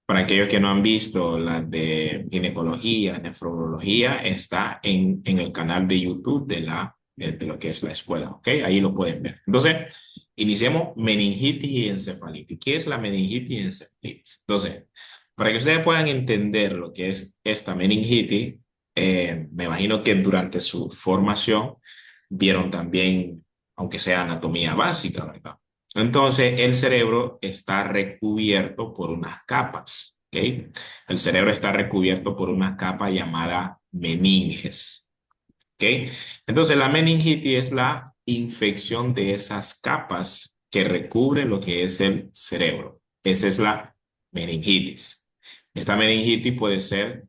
para aquellos que no han visto, las de ginecología, nefrología, está en el canal de YouTube de lo que es la escuela, ¿ok? Ahí lo pueden ver. Entonces, iniciemos meningitis y encefalitis. ¿Qué es la meningitis y encefalitis? Entonces, para que ustedes puedan entender lo que es esta meningitis, me imagino que durante su formación vieron también, aunque sea anatomía básica, ¿verdad? Entonces, el cerebro está recubierto por unas capas, ¿ok? El cerebro está recubierto por una capa llamada meninges, ¿ok? Entonces, la meningitis es la infección de esas capas que recubren lo que es el cerebro. Esa es la meningitis. Esta meningitis puede ser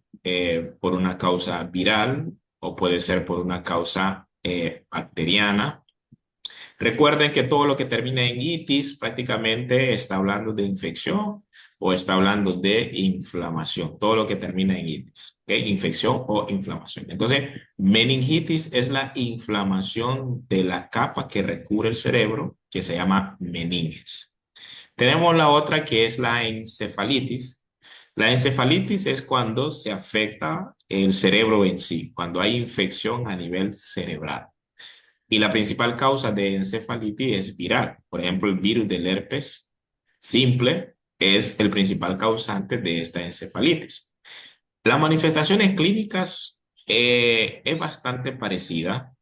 por una causa viral o puede ser por una causa bacteriana. Recuerden que todo lo que termina en itis prácticamente está hablando de infección o está hablando de inflamación. Todo lo que termina en itis, ¿ok? Infección o inflamación. Entonces, meningitis es la inflamación de la capa que recubre el cerebro, que se llama meninges. Tenemos la otra que es la encefalitis. La encefalitis es cuando se afecta el cerebro en sí, cuando hay infección a nivel cerebral. Y la principal causa de encefalitis es viral. Por ejemplo, el virus del herpes simple es el principal causante de esta encefalitis. Las manifestaciones clínicas es bastante parecida,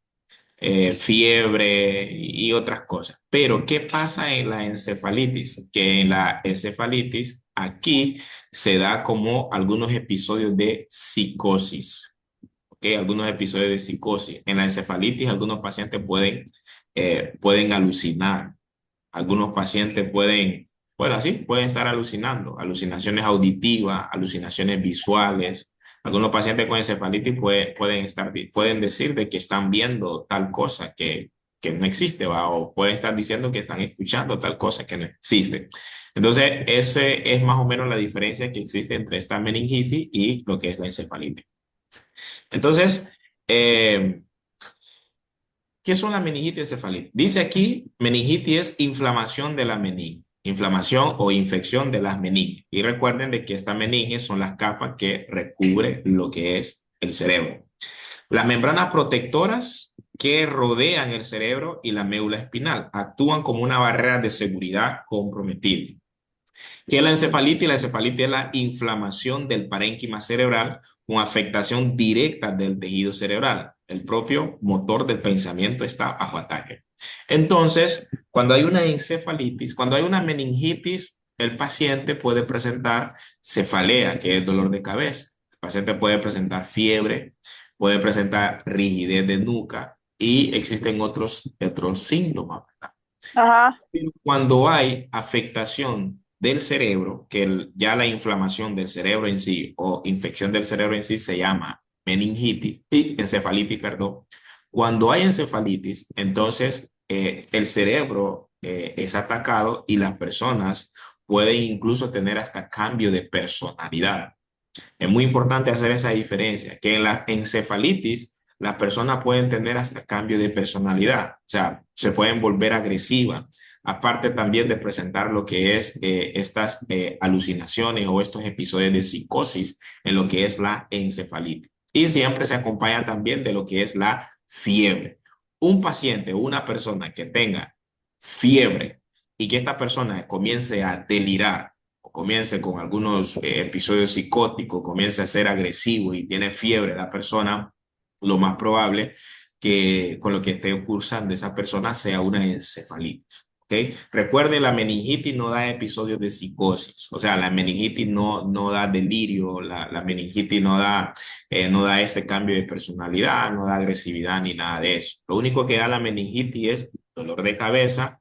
fiebre y otras cosas. Pero, ¿qué pasa en la encefalitis? Que en la encefalitis aquí se da como algunos episodios de psicosis. ¿Ok? Algunos episodios de psicosis. En la encefalitis, algunos pacientes pueden alucinar. Algunos pacientes pueden, bueno, sí, pueden estar alucinando. Alucinaciones auditivas, alucinaciones visuales. Algunos pacientes con encefalitis pueden decir de que están viendo tal cosa que no existe, ¿va? O pueden estar diciendo que están escuchando tal cosa que no existe. Entonces, ese es más o menos la diferencia que existe entre esta meningitis y lo que es la encefalitis. Entonces, eh, ¿qué son la meningitis y encefalitis? Dice aquí, meningitis es inflamación de la meninge, inflamación o infección de las meninges. Y recuerden de que estas meninges son las capas que recubre lo que es el cerebro. Las membranas protectoras que rodean el cerebro y la médula espinal actúan como una barrera de seguridad comprometida. ¿Qué es la encefalitis? La encefalitis es la inflamación del parénquima cerebral con afectación directa del tejido cerebral. El propio motor del pensamiento está bajo ataque. Entonces, cuando hay una encefalitis, cuando hay una meningitis, el paciente puede presentar cefalea, que es dolor de cabeza. El paciente puede presentar fiebre, puede presentar rigidez de nuca y existen otros síntomas, ¿verdad? Ajá. Cuando hay afectación del cerebro, ya la inflamación del cerebro en sí o infección del cerebro en sí se llama meningitis y encefalitis, perdón. Cuando hay encefalitis, entonces el cerebro es atacado y las personas pueden incluso tener hasta cambio de personalidad. Es muy importante hacer esa diferencia, que en la encefalitis las personas pueden tener hasta cambio de personalidad, o sea, se pueden volver agresivas, aparte también de presentar lo que es estas alucinaciones o estos episodios de psicosis en lo que es la encefalitis. Y siempre se acompaña también de lo que es la fiebre. Un paciente o una persona que tenga fiebre y que esta persona comience a delirar, comience con algunos episodios psicóticos, comience a ser agresivo y tiene fiebre la persona, lo más probable que con lo que esté cursando esa persona sea una encefalitis. ¿Okay? Recuerde, la meningitis no da episodios de psicosis, o sea, la meningitis no da delirio, la meningitis no da ese cambio de personalidad, no da agresividad ni nada de eso. Lo único que da la meningitis es dolor de cabeza,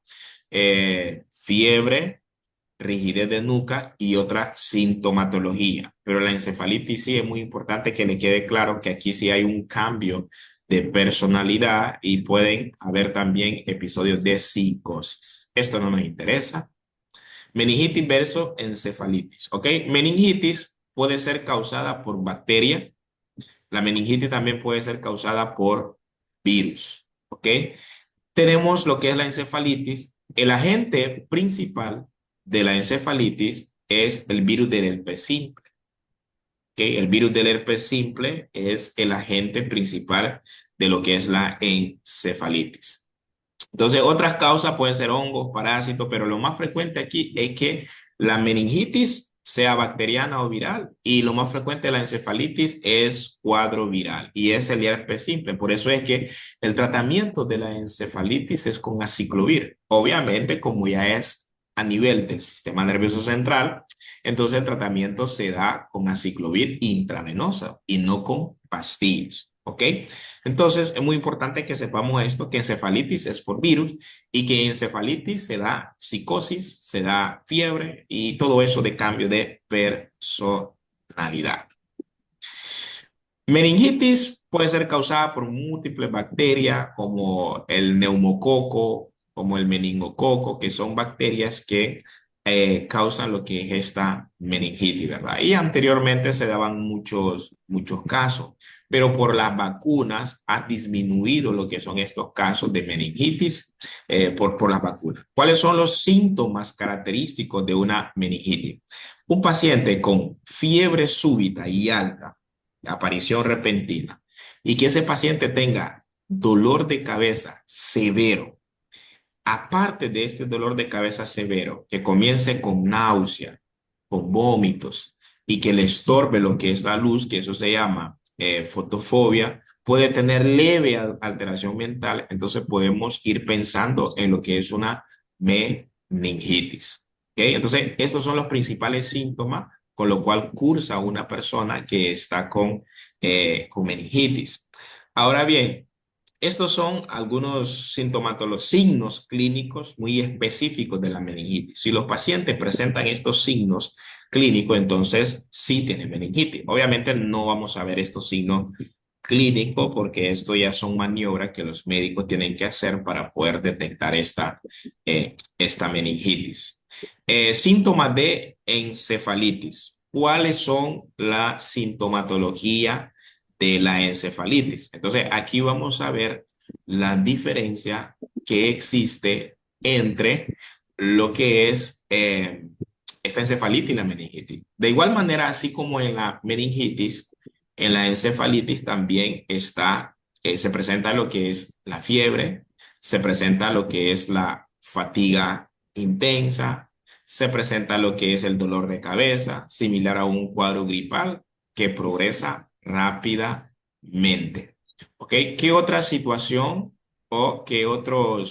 fiebre, rigidez de nuca y otra sintomatología. Pero la encefalitis sí es muy importante que le quede claro que aquí sí hay un cambio de personalidad y pueden haber también episodios de psicosis. Esto no nos interesa. Meningitis versus encefalitis, ¿ok? Meningitis puede ser causada por bacteria. La meningitis también puede ser causada por virus, ¿ok? Tenemos lo que es la encefalitis. El agente principal de la encefalitis es el virus del herpes simple. ¿Okay? El virus del herpes simple es el agente principal de lo que es la encefalitis. Entonces, otras causas pueden ser hongos, parásitos, pero lo más frecuente aquí es que la meningitis sea bacteriana o viral y lo más frecuente de la encefalitis es cuadro viral y es el herpes simple. Por eso es que el tratamiento de la encefalitis es con aciclovir. Obviamente, como ya es a nivel del sistema nervioso central, entonces el tratamiento se da con aciclovir intravenosa y no con pastillas. ¿Ok? Entonces, es muy importante que sepamos esto, que encefalitis es por virus y que encefalitis se da psicosis, se da fiebre y todo eso de cambio de personalidad. Meningitis puede ser causada por múltiples bacterias como el neumococo, como el meningococo, que son bacterias que causan lo que es esta meningitis, ¿verdad? Y anteriormente se daban muchos casos, pero por las vacunas ha disminuido lo que son estos casos de meningitis por las vacunas. ¿Cuáles son los síntomas característicos de una meningitis? Un paciente con fiebre súbita y alta, aparición repentina, y que ese paciente tenga dolor de cabeza severo, aparte de este dolor de cabeza severo, que comience con náusea, con vómitos, y que le estorbe lo que es la luz, que eso se llama fotofobia, puede tener leve alteración mental, entonces podemos ir pensando en lo que es una meningitis. ¿Okay? Entonces, estos son los principales síntomas con lo cual cursa una persona que está con meningitis. Ahora bien, estos son algunos sintomatólogos, signos clínicos muy específicos de la meningitis. Si los pacientes presentan estos signos clínicos, entonces sí tienen meningitis. Obviamente no vamos a ver estos signos clínicos porque esto ya son maniobras que los médicos tienen que hacer para poder detectar esta meningitis. Síntomas de encefalitis. ¿Cuáles son la sintomatología de la encefalitis? Entonces, aquí vamos a ver la diferencia que existe entre lo que es esta encefalitis y la meningitis. De igual manera, así como en la meningitis, en la encefalitis también se presenta lo que es la fiebre, se presenta lo que es la fatiga intensa, se presenta lo que es el dolor de cabeza, similar a un cuadro gripal que progresa rápidamente. ¿Ok? ¿Qué otra situación o qué otra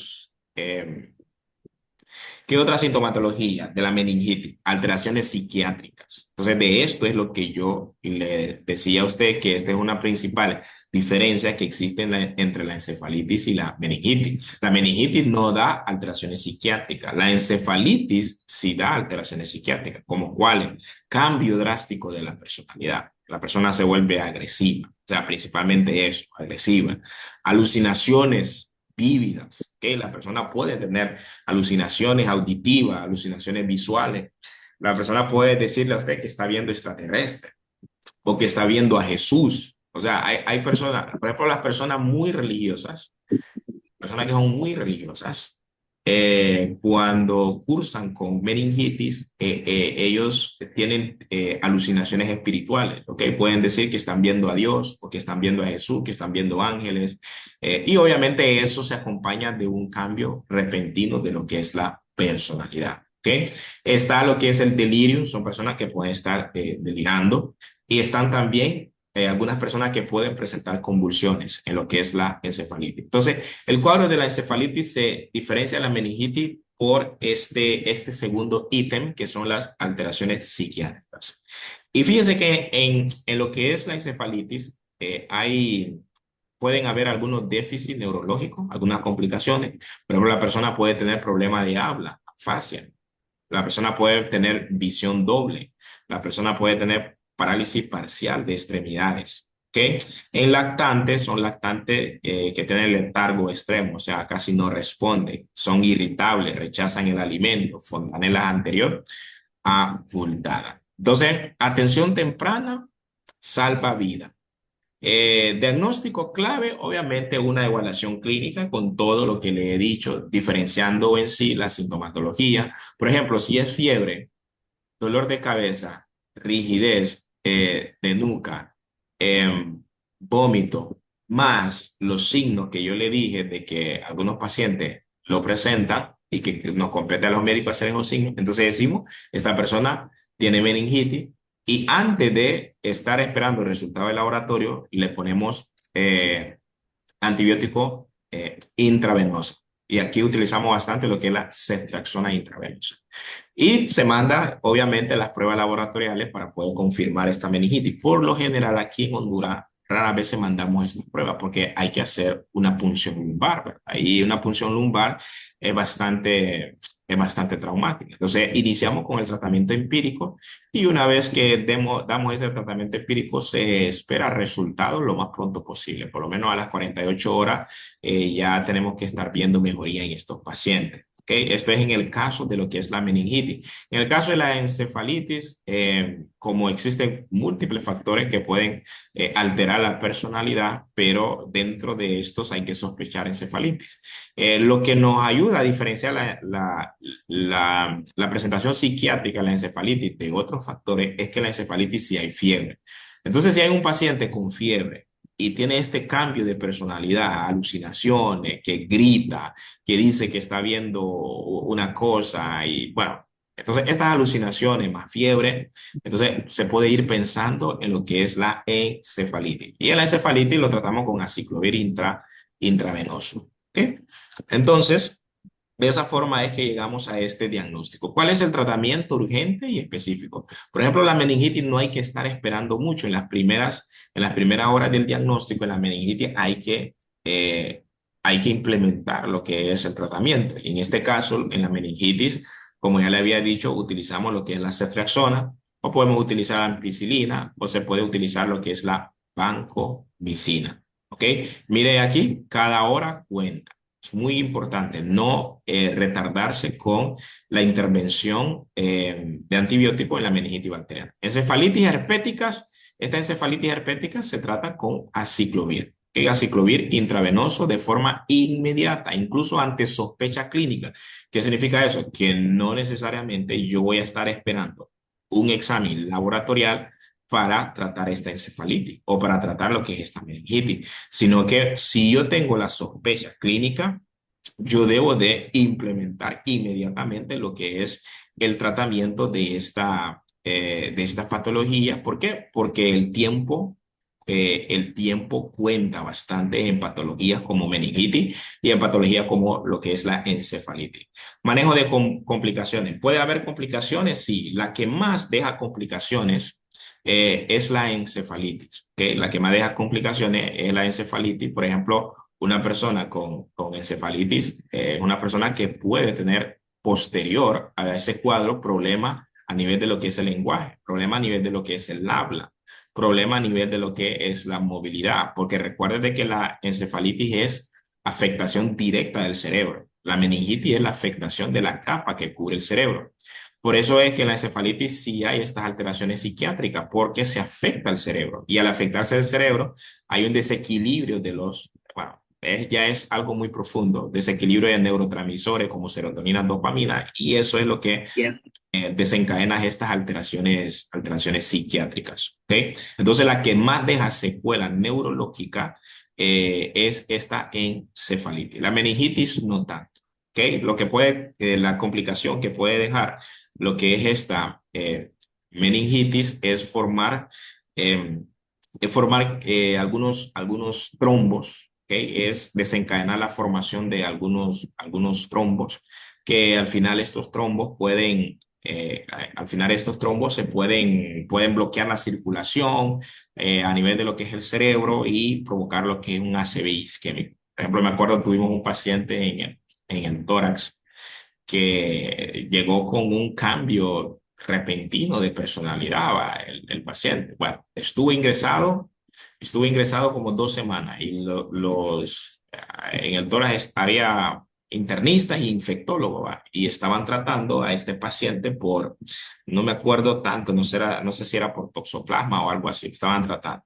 sintomatología de la meningitis? Alteraciones psiquiátricas. Entonces, de esto es lo que yo le decía a usted, que esta es una principal diferencia que existe entre la encefalitis y la meningitis. La meningitis no da alteraciones psiquiátricas. La encefalitis sí da alteraciones psiquiátricas, como cuáles: cambio drástico de la personalidad. La persona se vuelve agresiva, o sea, principalmente eso, agresiva. Alucinaciones vívidas, que la persona puede tener alucinaciones auditivas, alucinaciones visuales. La persona puede decirle a usted que está viendo extraterrestre o que está viendo a Jesús. O sea, hay personas, por ejemplo, las personas muy religiosas, personas que son muy religiosas, cuando cursan con meningitis, ellos tienen alucinaciones espirituales, ¿ok? Pueden decir que están viendo a Dios o que están viendo a Jesús, que están viendo ángeles, y obviamente eso se acompaña de un cambio repentino de lo que es la personalidad, ¿ok? Está lo que es el delirio, son personas que pueden estar delirando, y están también algunas personas que pueden presentar convulsiones en lo que es la encefalitis. Entonces, el cuadro de la encefalitis se diferencia de la meningitis por este segundo ítem, que son las alteraciones psiquiátricas. Y fíjese que en lo que es la encefalitis pueden haber algunos déficits neurológicos, algunas complicaciones. Por ejemplo, la persona puede tener problemas de habla, afasia. La persona puede tener visión doble. La persona puede tener parálisis parcial de extremidades. ¿Okay? En lactantes, son lactantes que tienen letargo extremo, o sea, casi no responden, son irritables, rechazan el alimento, fontanela anterior abultada. Entonces, atención temprana salva vida. Diagnóstico clave, obviamente una evaluación clínica con todo lo que le he dicho, diferenciando en sí la sintomatología. Por ejemplo, si es fiebre, dolor de cabeza, rigidez de nuca, vómito, más los signos que yo le dije de que algunos pacientes lo presentan y que nos compete a los médicos hacer esos signos, entonces decimos, esta persona tiene meningitis y antes de estar esperando el resultado del laboratorio, le ponemos antibiótico intravenoso. Y aquí utilizamos bastante lo que es la ceftriaxona intravenosa. Y se manda, obviamente, las pruebas laboratoriales para poder confirmar esta meningitis. Por lo general, aquí en Honduras, rara vez mandamos estas pruebas porque hay que hacer una punción lumbar, ¿verdad? Y una punción lumbar es bastante traumática. Entonces, iniciamos con el tratamiento empírico y una vez que damos este tratamiento empírico, se espera resultados lo más pronto posible. Por lo menos a las 48 horas ya tenemos que estar viendo mejoría en estos pacientes. Okay, esto es en el caso de lo que es la meningitis. En el caso de la encefalitis, como existen múltiples factores que pueden alterar la personalidad, pero dentro de estos hay que sospechar encefalitis. Lo que nos ayuda a diferenciar la presentación psiquiátrica de la encefalitis de otros factores es que la encefalitis sí hay fiebre. Entonces, si hay un paciente con fiebre y tiene este cambio de personalidad, alucinaciones, que grita, que dice que está viendo una cosa y bueno, entonces estas alucinaciones más fiebre, entonces se puede ir pensando en lo que es la encefalitis. Y la encefalitis lo tratamos con aciclovir intravenoso. ¿Okay? Entonces, de esa forma es que llegamos a este diagnóstico. ¿Cuál es el tratamiento urgente y específico? Por ejemplo, la meningitis no hay que estar esperando mucho. En las primeras horas del diagnóstico de la meningitis hay que implementar lo que es el tratamiento. Y en este caso, en la meningitis, como ya le había dicho, utilizamos lo que es la ceftriaxona o podemos utilizar la ampicilina o se puede utilizar lo que es la vancomicina. ¿Ok? Mire aquí, cada hora cuenta. Es muy importante no retardarse con la intervención de antibióticos en la meningitis bacteriana. Encefalitis herpéticas, esta encefalitis herpética se trata con aciclovir. Aciclovir intravenoso de forma inmediata, incluso ante sospecha clínica. ¿Qué significa eso? Que no necesariamente yo voy a estar esperando un examen laboratorial para tratar esta encefalitis o para tratar lo que es esta meningitis, sino que si yo tengo la sospecha clínica, yo debo de implementar inmediatamente lo que es el tratamiento de esta patología. ¿Por qué? Porque el tiempo cuenta bastante en patologías como meningitis y en patologías como lo que es la encefalitis. Manejo de complicaciones. ¿Puede haber complicaciones? Sí. La que más deja complicaciones es la encefalitis. ¿Okay? La que más deja complicaciones es la encefalitis. Por ejemplo, una persona con encefalitis es una persona que puede tener posterior a ese cuadro problema a nivel de lo que es el lenguaje, problema a nivel de lo que es el habla, problema a nivel de lo que es la movilidad, porque recuerden de que la encefalitis es afectación directa del cerebro. La meningitis es la afectación de la capa que cubre el cerebro. Por eso es que en la encefalitis sí hay estas alteraciones psiquiátricas, porque se afecta el cerebro. Y al afectarse el cerebro, hay un desequilibrio bueno, ya es algo muy profundo, desequilibrio de neurotransmisores como serotonina, dopamina, y eso es lo que Bien. desencadena estas alteraciones psiquiátricas. ¿Okay? Entonces, la que más deja secuela neurológica es esta encefalitis. La meningitis no tanto. ¿Okay? La complicación que puede dejar lo que es esta meningitis eh, es formar algunos trombos, ¿okay? Es desencadenar la formación de algunos trombos, que al final estos trombos pueden bloquear la circulación a nivel de lo que es el cerebro y provocar lo que es un ACV isquémico. Por ejemplo, me acuerdo, tuvimos un paciente en el tórax que llegó con un cambio repentino de personalidad, ¿va? El paciente. Bueno, estuvo ingresado como 2 semanas y en el tórax había internistas y infectólogos, ¿va? Y estaban tratando a este paciente no me acuerdo tanto, no sé si era por toxoplasma o algo así, estaban tratando.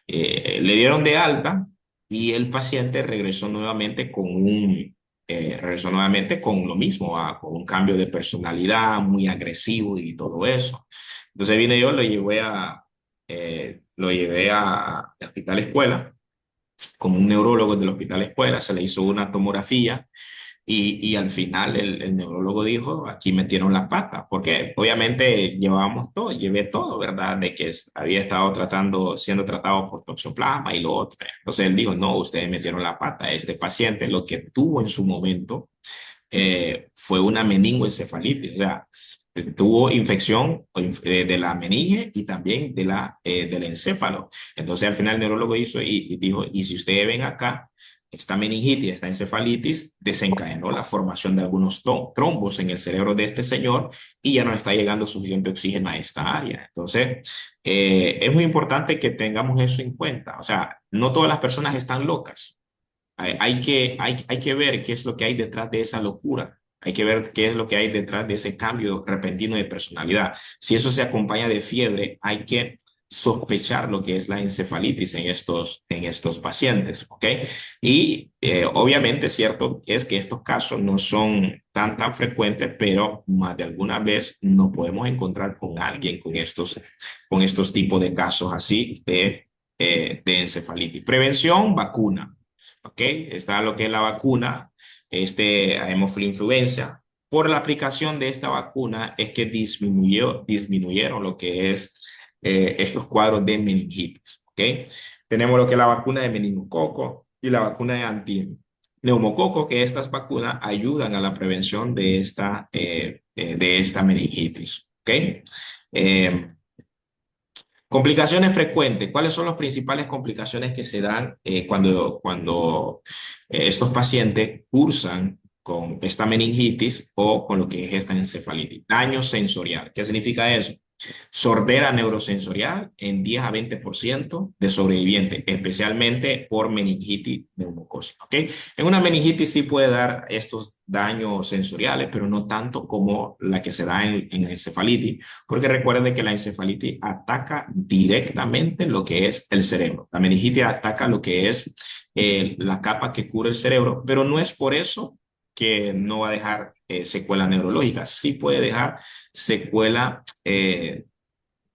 Le dieron de alta y el paciente regresó nuevamente con lo mismo, con un cambio de personalidad muy agresivo y todo eso. Entonces vine yo, lo llevé a Hospital Escuela, con un neurólogo del Hospital Escuela, se le hizo una tomografía y al final el neurólogo dijo, aquí metieron las patas, porque obviamente llevé todo, ¿verdad? De que había estado siendo tratado por toxoplasma y lo otro. Entonces él dijo, no, ustedes metieron la pata. Este paciente lo que tuvo en su momento fue una meningoencefalitis, o sea, tuvo infección de la meninge y también del encéfalo. Entonces al final el neurólogo hizo y dijo, y si ustedes ven acá, esta meningitis, esta encefalitis desencadenó la formación de algunos trombos en el cerebro de este señor y ya no está llegando suficiente oxígeno a esta área. Entonces, es muy importante que tengamos eso en cuenta. O sea, no todas las personas están locas. Hay que ver qué es lo que hay detrás de esa locura. Hay que ver qué es lo que hay detrás de ese cambio repentino de personalidad. Si eso se acompaña de fiebre, hay que sospechar lo que es la encefalitis en estos pacientes, ¿ok? Y obviamente, cierto, es que estos casos no son tan frecuentes, pero más de alguna vez nos podemos encontrar con alguien con estos tipos de casos así de encefalitis. Prevención, vacuna. ¿Ok? Está lo que es la vacuna, hemofilinfluencia. Por la aplicación de esta vacuna es que disminuyeron lo que es estos cuadros de meningitis. ¿Ok? Tenemos lo que es la vacuna de meningococo y la vacuna de antineumococo, que estas vacunas ayudan a la prevención de esta meningitis. ¿Ok? Eh, Complicaciones frecuentes. ¿Cuáles son las principales complicaciones que se dan cuando estos pacientes cursan con esta meningitis o con lo que es esta encefalitis? Daño sensorial. ¿Qué significa eso? Sordera neurosensorial en 10 a 20% de sobrevivientes, especialmente por meningitis neumocócica. ¿Ok? En una meningitis sí puede dar estos daños sensoriales, pero no tanto como la que se da en encefalitis, porque recuerden que la encefalitis ataca directamente lo que es el cerebro. La meningitis ataca lo que es la capa que cubre el cerebro, pero no es por eso que no va a dejar secuela neurológica. Sí puede dejar secuela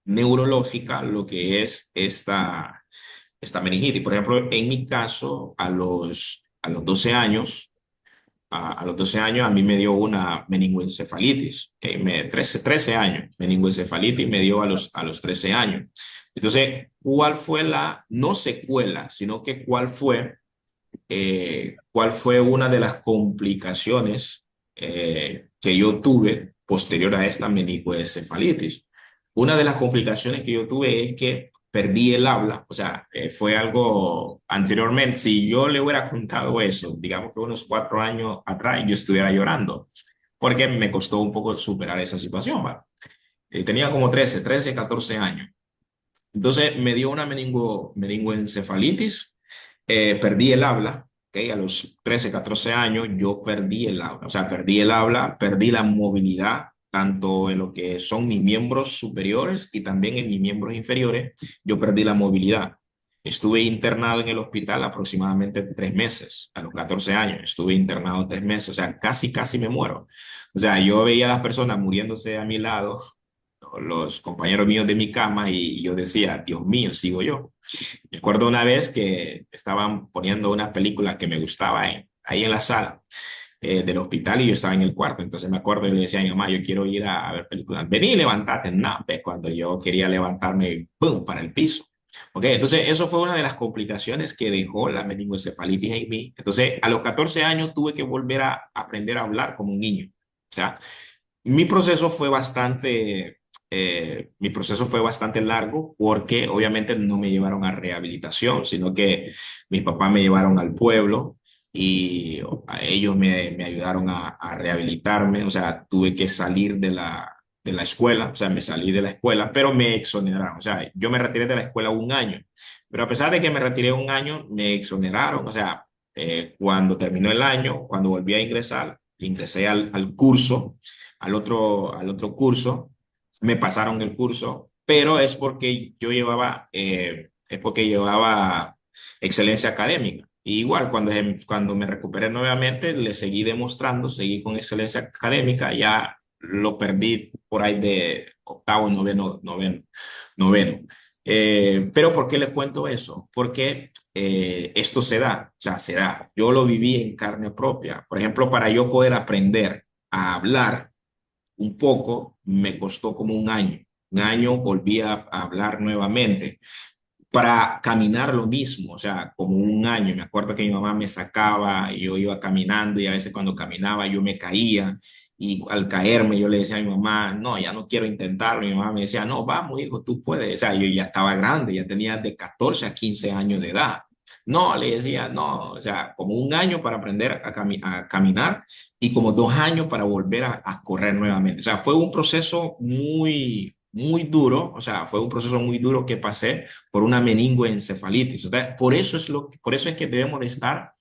neurológica, lo que es esta meningitis. Por ejemplo, en mi caso, a los 12 años, a los 12 años a mí me dio una meningoencefalitis, 13 años, meningoencefalitis me dio a los 13 años. Entonces, ¿cuál fue no secuela, sino que cuál fue una de las complicaciones que yo tuve posterior a esta meningoencefalitis? Una de las complicaciones que yo tuve es que perdí el habla, o sea, fue algo anteriormente, si yo le hubiera contado eso, digamos que unos 4 años atrás, yo estuviera llorando, porque me costó un poco superar esa situación, ¿va? Tenía como 14 años. Entonces me dio una meningoencefalitis, perdí el habla, ¿okay? A los 13, 14 años yo perdí el habla, o sea, perdí el habla, perdí la movilidad, tanto en lo que son mis miembros superiores y también en mis miembros inferiores, yo perdí la movilidad. Estuve internado en el hospital aproximadamente 3 meses, a los 14 años, estuve internado 3 meses, o sea, casi me muero. O sea, yo veía a las personas muriéndose a mi lado, los compañeros míos de mi cama y yo decía, Dios mío, sigo yo. Me acuerdo una vez que estaban poniendo una película que me gustaba ahí en la sala del hospital y yo estaba en el cuarto. Entonces me acuerdo y le decía a mi mamá, yo quiero ir a ver películas. Vení, levántate. No, pues, cuando yo quería levantarme, ¡pum!, para el piso. Ok, entonces eso fue una de las complicaciones que dejó la meningoencefalitis en mí. Entonces a los 14 años tuve que volver a aprender a hablar como un niño. O sea, mi proceso fue mi proceso fue bastante largo porque obviamente no me llevaron a rehabilitación, sino que mis papás me llevaron al pueblo y a ellos me ayudaron a rehabilitarme. O sea, tuve que salir de la escuela, o sea, me salí de la escuela, pero me exoneraron. O sea, yo me retiré de la escuela un año, pero a pesar de que me retiré un año, me exoneraron. O sea, cuando terminó el año, cuando volví a ingresar, ingresé al curso al otro curso, me pasaron el curso, pero es porque yo llevaba es porque llevaba excelencia académica. Y igual, cuando me recuperé nuevamente, le seguí demostrando, seguí con excelencia académica, ya lo perdí por ahí de octavo, noveno. Pero ¿por qué le cuento eso? Porque esto se da, o sea, se da. Yo lo viví en carne propia. Por ejemplo, para yo poder aprender a hablar un poco, me costó como un año. Un año volví a hablar nuevamente. Para caminar lo mismo, o sea, como un año. Me acuerdo que mi mamá me sacaba, y yo iba caminando y a veces cuando caminaba yo me caía y al caerme yo le decía a mi mamá, no, ya no quiero intentarlo. Mi mamá me decía, no, vamos, hijo, tú puedes. O sea, yo ya estaba grande, ya tenía de 14 a 15 años de edad. No, le decía, no, o sea, como un año para aprender a caminar y como 2 años para volver a correr nuevamente. O sea, fue un proceso muy duro, o sea, fue un proceso muy duro que pasé por una meningoencefalitis. O sea, por eso es que debemos de estar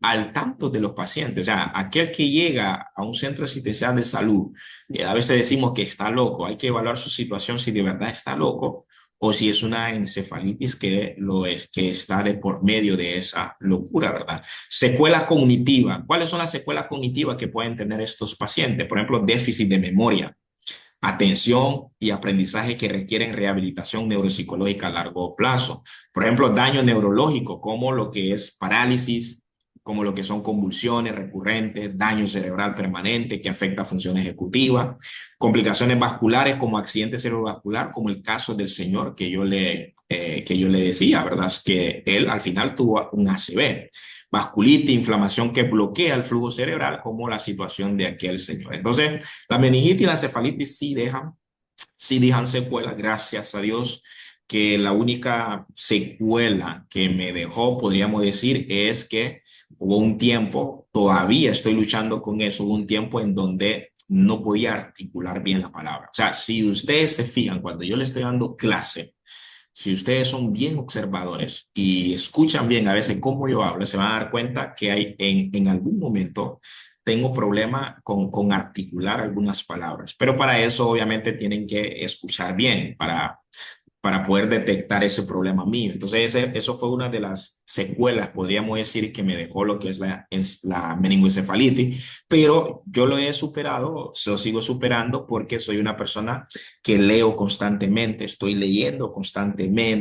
al tanto de los pacientes. O sea, aquel que llega a un centro asistencial de salud, a veces decimos que está loco, hay que evaluar su situación si de verdad está loco o si es una encefalitis que lo es, que está de por medio de esa locura, ¿verdad? Secuelas cognitivas. ¿Cuáles son las secuelas cognitivas que pueden tener estos pacientes? Por ejemplo, déficit de memoria, atención y aprendizaje que requieren rehabilitación neuropsicológica a largo plazo. Por ejemplo, daño neurológico, como lo que es parálisis, como lo que son convulsiones recurrentes, daño cerebral permanente que afecta función ejecutiva, complicaciones vasculares como accidente cerebrovascular, como el caso del señor que yo le decía, ¿verdad? Que él al final tuvo un ACV, vasculitis, inflamación que bloquea el flujo cerebral, como la situación de aquel señor. Entonces, la meningitis y la cefalitis sí dejan secuelas, gracias a Dios, que la única secuela que me dejó, podríamos decir, es que hubo un tiempo, todavía estoy luchando con eso, hubo un tiempo en donde no podía articular bien la palabra. O sea, si ustedes se fijan, cuando yo le estoy dando clase, si ustedes son bien observadores y escuchan bien a veces cómo yo hablo, se van a dar cuenta que hay en algún momento tengo problema con articular algunas palabras. Pero para eso obviamente tienen que escuchar bien, para poder detectar ese problema mío. Entonces, eso fue una de las secuelas, podríamos decir, que me dejó lo que es la meningoencefalitis, pero yo lo he superado, lo sigo superando porque soy una persona que leo constantemente, estoy leyendo constantemente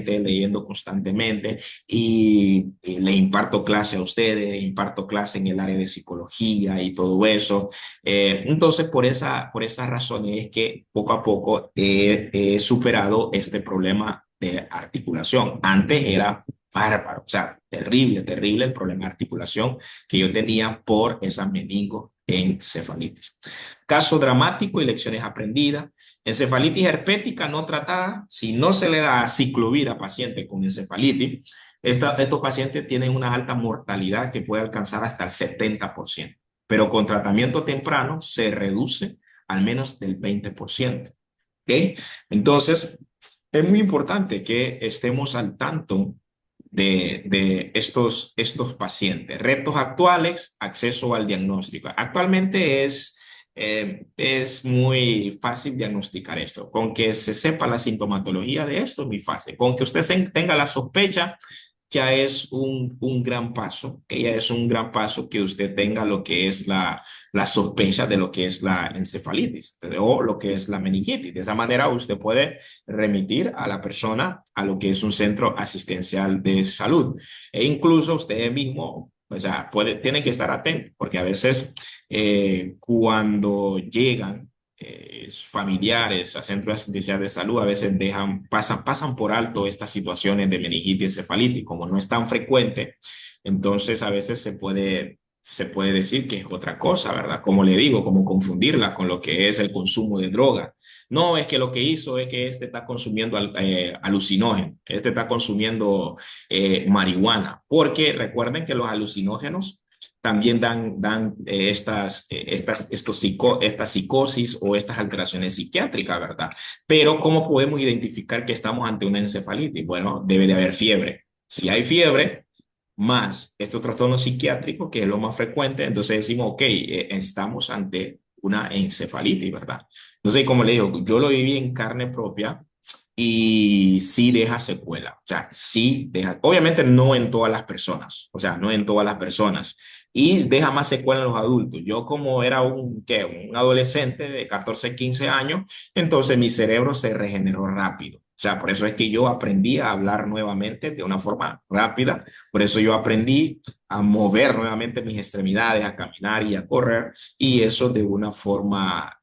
y le imparto clase a ustedes, imparto clase en el área de psicología y todo eso. Entonces, por esa razón es que poco a poco he superado este problema de articulación. Antes era bárbaro, o sea, terrible, terrible el problema de articulación que yo tenía por esa meningoencefalitis. Caso dramático y lecciones aprendidas. Encefalitis herpética no tratada. Si no se le da ciclovir a pacientes con encefalitis, estos pacientes tienen una alta mortalidad que puede alcanzar hasta el 70%, pero con tratamiento temprano se reduce al menos del 20%. ¿Ok? Entonces, es muy importante que estemos al tanto de estos pacientes. Retos actuales, acceso al diagnóstico. Actualmente es muy fácil diagnosticar esto. Con que se sepa la sintomatología de esto es muy fácil. Con que usted tenga la sospecha, ya es un gran paso, que ya es un gran paso que usted tenga lo que es la sospecha de lo que es la encefalitis o lo que es la meningitis. De esa manera usted puede remitir a la persona a lo que es un centro asistencial de salud. E incluso usted mismo, o sea, tiene que estar atento, porque a veces cuando llegan familiares a centros asistenciales de salud a veces pasan por alto estas situaciones de meningitis encefalitis, como no es tan frecuente, entonces a veces se puede decir que es otra cosa, ¿verdad? Como le digo, como confundirla con lo que es el consumo de droga. No, es que lo que hizo es que este está consumiendo alucinógeno, este está consumiendo marihuana, porque recuerden que los alucinógenos también dan estas psicosis o estas alteraciones psiquiátricas, ¿verdad? Pero ¿cómo podemos identificar que estamos ante una encefalitis? Bueno, debe de haber fiebre. Si hay fiebre, más estos trastornos psiquiátricos, que es lo más frecuente, entonces decimos, ok, estamos ante una encefalitis, ¿verdad? Entonces, como le digo, yo lo viví en carne propia y sí deja secuela. O sea, sí deja, obviamente no en todas las personas, o sea, no en todas las personas. Y deja más secuela en los adultos. Yo como era ¿qué? Un adolescente de 14 15 años, entonces mi cerebro se regeneró rápido. O sea, por eso es que yo aprendí a hablar nuevamente de una forma rápida. Por eso yo aprendí a mover nuevamente mis extremidades, a caminar y a correr, y eso de una forma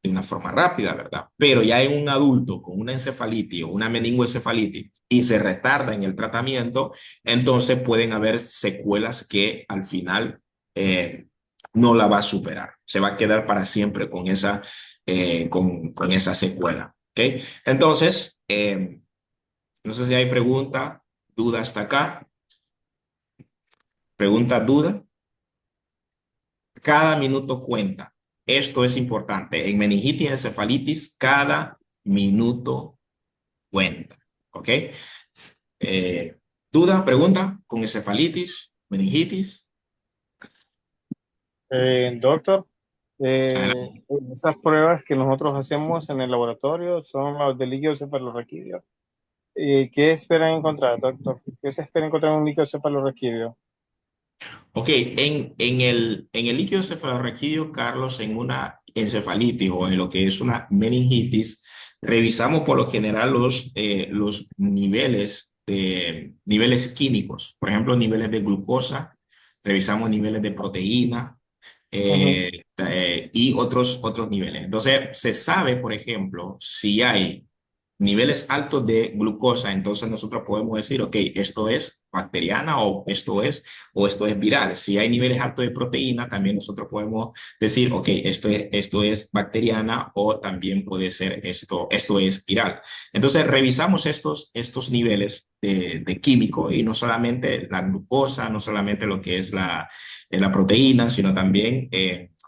rápida, ¿verdad? Pero ya en un adulto con una encefalitis o una meningoencefalitis y se retarda en el tratamiento, entonces pueden haber secuelas que al final eh, no la va a superar. Se va a quedar para siempre con esa secuela. ¿Ok? Entonces, no sé si hay pregunta, duda hasta acá. Pregunta, duda. Cada minuto cuenta. Esto es importante. En meningitis y encefalitis, cada minuto cuenta. ¿Ok? ¿Duda, pregunta con encefalitis, meningitis? Doctor, Adelante. esas pruebas que nosotros hacemos en el laboratorio son los de líquido cefalorraquídeo. ¿Qué esperan encontrar, doctor? ¿Qué se espera encontrar en un líquido cefalorraquídeo? Ok, en el líquido cefalorraquídeo, Carlos, en una encefalitis o en lo que es una meningitis, revisamos por lo general los niveles químicos, por ejemplo, niveles de glucosa, revisamos niveles de proteína, Ujú. y otros niveles. Entonces, se sabe, por ejemplo, si hay niveles altos de glucosa, entonces nosotros podemos decir, ok, esto es bacteriana o esto es viral. Si hay niveles altos de proteína, también nosotros podemos decir, ok, esto es bacteriana o también puede ser esto es viral. Entonces, revisamos estos niveles de químico y no solamente la glucosa, no solamente lo que es la proteína, sino también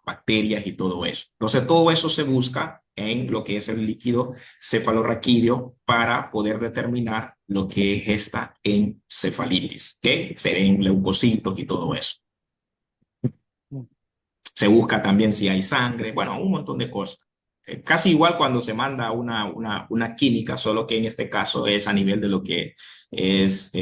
bacterias y todo eso. Entonces, todo eso se busca en lo que es el líquido cefalorraquídeo para poder determinar lo que es esta encefalitis, que se ven leucocitos y todo eso. Se busca también si hay sangre, bueno, un montón de cosas. Casi igual cuando se manda una química, solo que en este caso es a nivel de lo que es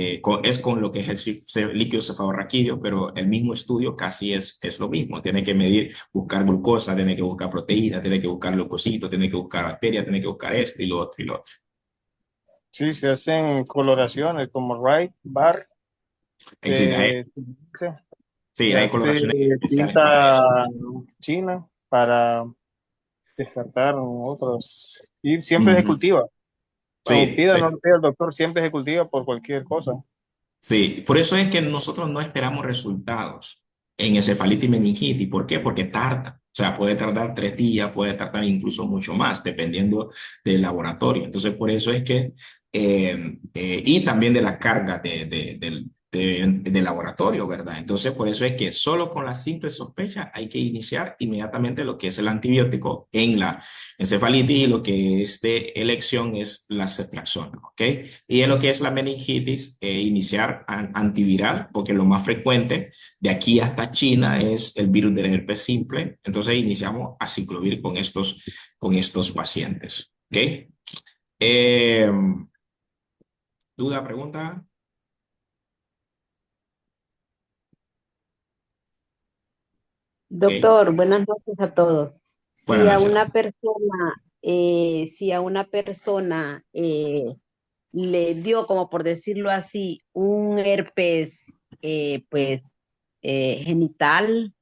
con lo que es el líquido cefalorraquídeo, pero el mismo estudio casi es lo mismo. Tiene que medir, buscar glucosa, tiene que buscar proteínas, tiene que buscar leucocitos, tiene que buscar bacterias, tiene que buscar esto y lo otro y lo otro. Sí, se hacen coloraciones como Wright, Barr, Sí, que sí, se hay hace coloraciones especiales para eso. tinta china para descartar otros. Y siempre se Ujú. cultiva. Sí, Pida o sí. no lo pida el doctor, siempre se cultiva por cualquier cosa. Sí, por eso es que nosotros no esperamos resultados en encefalitis y meningitis. ¿Por qué? Porque tarda. O sea, puede tardar 3 días, puede tardar incluso mucho más, dependiendo del laboratorio. Entonces, por eso es que, y también de la carga del laboratorio, ¿verdad? Entonces, por eso es que solo con la simple sospecha hay que iniciar inmediatamente lo que es el antibiótico en la encefalitis y lo que es de elección es la ceftriaxona, ¿ok? Y en lo que es la meningitis, iniciar antiviral, porque lo más frecuente de aquí hasta China es el virus del herpes simple. Entonces iniciamos aciclovir con estos pacientes. ¿Ok? Eh, ¿Duda, pregunta? Ok. Doctor, buenas noches a todos. Buenas Si a noches. una persona, le dio, como por decirlo así, un herpes, pues, genital,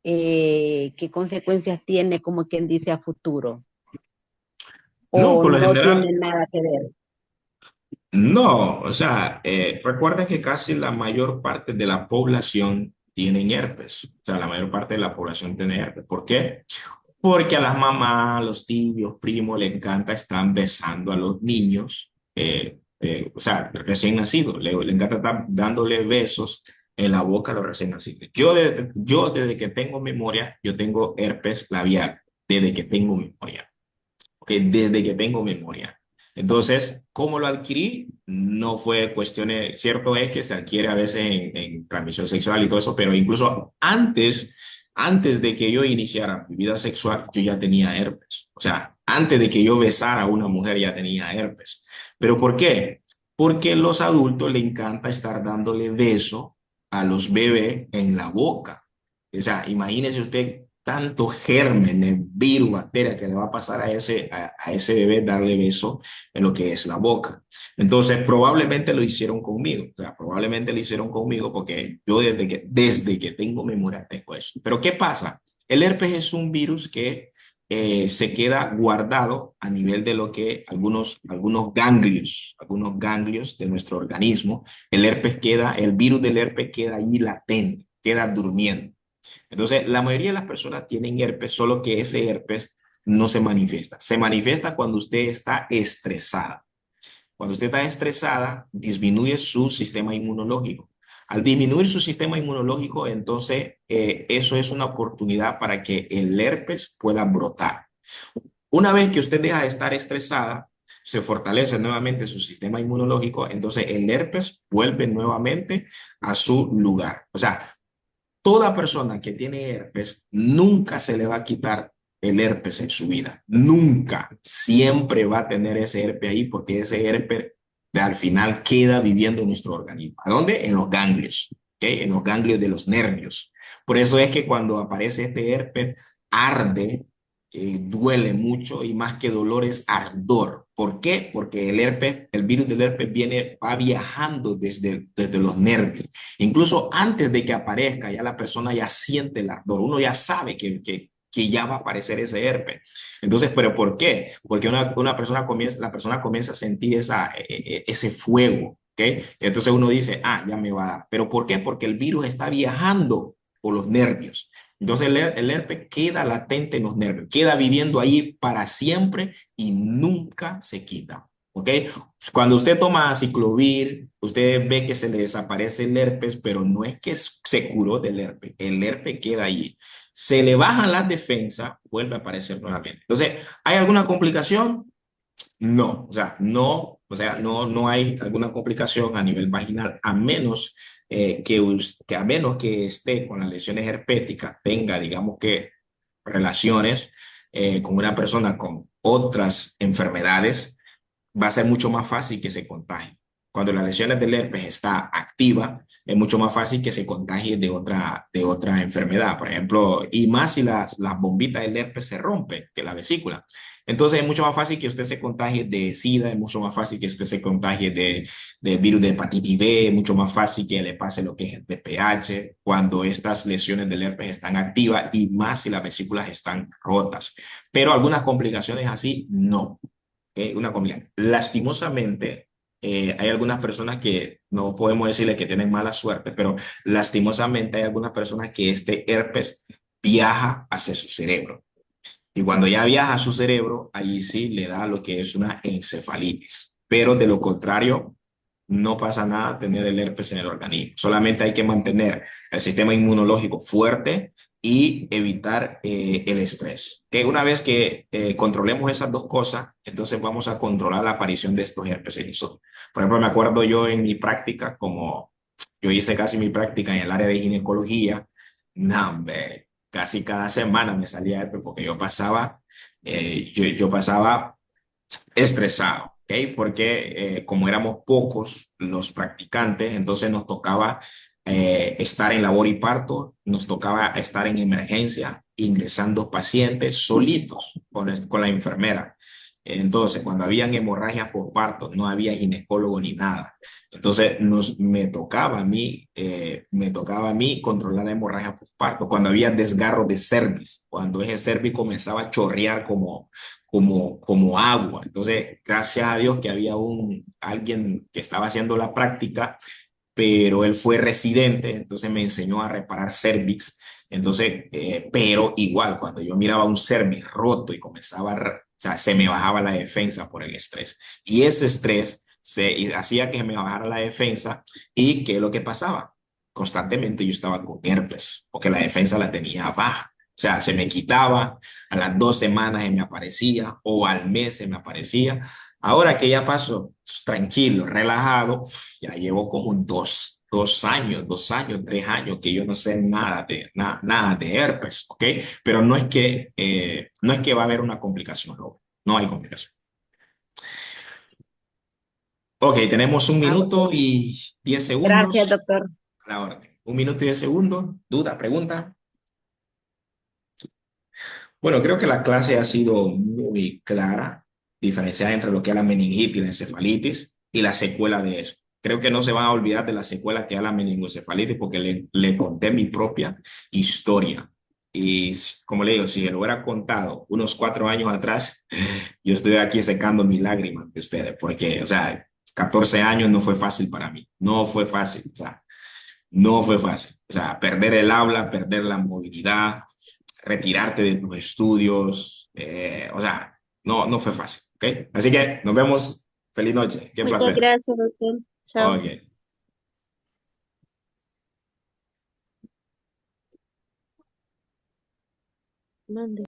¿qué consecuencias tiene, como quien dice, a futuro? No, ¿O por lo no general, tiene nada que ver? no. O sea, recuerda que casi la mayor parte de la población tienen herpes. O sea, la mayor parte de la población tiene herpes. ¿Por qué? Porque a las mamás, a los tíos, primos, les encanta estar besando a los niños, o sea, recién nacidos, le encanta estar dándole besos en la boca a los recién nacidos. Yo desde que tengo memoria, yo tengo herpes labial, desde que tengo memoria, ¿ok? Desde que tengo memoria. Entonces, ¿cómo lo adquirí? No fue cierto es que se adquiere a veces en transmisión sexual y todo eso, pero incluso antes Antes de que yo iniciara mi vida sexual, yo ya tenía herpes. O sea, antes de que yo besara a una mujer, ya tenía herpes. ¿Pero por qué? Porque a los adultos le encanta estar dándole beso a los bebés en la boca. O sea, imagínese usted tanto gérmenes, virus, bacterias que le va a pasar a ese bebé darle beso en lo que es la boca. Entonces, probablemente lo hicieron conmigo. O sea, probablemente lo hicieron conmigo porque yo desde que tengo memoria tengo eso. Pero ¿qué pasa? El herpes es un virus que se queda guardado a nivel de lo que algunos ganglios de nuestro organismo. El virus del herpes queda ahí latente, queda durmiendo. Entonces, la mayoría de las personas tienen herpes, solo que ese herpes no se manifiesta. Se manifiesta cuando usted está estresada. Cuando usted está estresada, disminuye su sistema inmunológico. Al disminuir su sistema inmunológico, entonces eso es una oportunidad para que el herpes pueda brotar. Una vez que usted deja de estar estresada, se fortalece nuevamente su sistema inmunológico, entonces el herpes vuelve nuevamente a su lugar. O sea, toda persona que tiene herpes nunca se le va a quitar el herpes en su vida. Nunca. Siempre va a tener ese herpes ahí porque ese herpes al final queda viviendo en nuestro organismo. ¿A dónde? En los ganglios. ¿Okay? En los ganglios de los nervios. Por eso es que cuando aparece este herpes, arde, duele mucho y más que dolor es ardor. ¿Por qué? Porque el herpes, el virus del herpes va viajando desde los nervios. Incluso antes de que aparezca, ya la persona ya siente el ardor. Uno ya sabe que ya va a aparecer ese herpes. Entonces, ¿pero por qué? Porque la persona comienza a sentir ese fuego. ¿Okay? Entonces uno dice, ya me va a dar. ¿Pero por qué? Porque el virus está viajando por los nervios. Entonces el herpes queda latente en los nervios, queda viviendo ahí para siempre y nunca se quita. ¿Ok? Cuando usted toma ciclovir, usted ve que se le desaparece el herpes, pero no es que se curó del herpes, el herpes queda allí. Se le bajan las defensas, vuelve a aparecer nuevamente. Entonces, ¿hay alguna complicación? No, no hay alguna complicación a nivel vaginal, a menos que esté con las lesiones herpéticas, tenga, digamos que, relaciones con una persona con otras enfermedades, va a ser mucho más fácil que se contagie. Cuando las lesiones del herpes está activa, es mucho más fácil que se contagie de otra enfermedad, por ejemplo, y más si las bombitas del herpes se rompen, que la vesícula. Entonces es mucho más fácil que usted se contagie de SIDA, es mucho más fácil que usted se contagie de virus de hepatitis B, es mucho más fácil que le pase lo que es el VPH cuando estas lesiones del herpes están activas y más si las vesículas están rotas. Pero algunas complicaciones así, no. Una comida. Lastimosamente, hay algunas personas que no podemos decirle que tienen mala suerte, pero lastimosamente hay algunas personas que este herpes viaja hacia su cerebro. Y cuando ya viaja a su cerebro, allí sí le da lo que es una encefalitis. Pero de lo contrario, no pasa nada tener el herpes en el organismo. Solamente hay que mantener el sistema inmunológico fuerte y evitar el estrés. Que una vez que controlemos esas dos cosas, entonces vamos a controlar la aparición de estos herpes en nosotros. Por ejemplo, me acuerdo yo en mi práctica, como yo hice casi mi práctica en el área de ginecología, no, hombre, casi cada semana me salía herpes porque yo pasaba estresado, ¿ok? Porque como éramos pocos los practicantes, entonces nos tocaba estar en labor y parto, nos tocaba estar en emergencia, ingresando pacientes solitos con la enfermera. Entonces, cuando habían hemorragias por parto, no había ginecólogo ni nada. Entonces, me tocaba a mí controlar la hemorragia por parto. Cuando había desgarro de cervix, cuando ese cervix comenzaba a chorrear como agua. Entonces, gracias a Dios que había alguien que estaba haciendo la práctica, pero él fue residente, entonces me enseñó a reparar cervix. Entonces, pero igual, cuando yo miraba un cervix roto y o sea, se me bajaba la defensa por el estrés. Y ese estrés hacía que me bajara la defensa. ¿Y qué es lo que pasaba? Constantemente yo estaba con herpes, porque la defensa la tenía baja. O sea, se me quitaba, a las 2 semanas se me aparecía, o al mes se me aparecía. Ahora que ya paso tranquilo, relajado, ya llevo como 2 años, 3 años, que yo no sé nada de herpes, ¿ok? Pero no es que va a haber una complicación, no hay complicación. Ok, tenemos un Ah, minuto ok. y 10 Gracias, segundos doctor. a la orden. 1 minuto y 10 segundos. ¿Duda, pregunta? Bueno, creo que la clase ha sido muy clara, diferenciada entre lo que es la meningitis y la encefalitis y la secuela de esto. Creo que no se van a olvidar de la secuela que es la meningoencefalitis porque le conté mi propia historia. Y como le digo, si lo hubiera contado unos 4 años atrás, yo estuviera aquí secando mis lágrimas de ustedes, porque, o sea, 14 años no fue fácil para mí, no fue fácil, o sea, no fue fácil. O sea, perder el habla, perder la movilidad, retirarte de tus estudios, o sea, no fue fácil, ¿ok? Así que nos vemos. Feliz noche. Qué Muchas placer. gracias, doctor. Chao. Ok. Mande.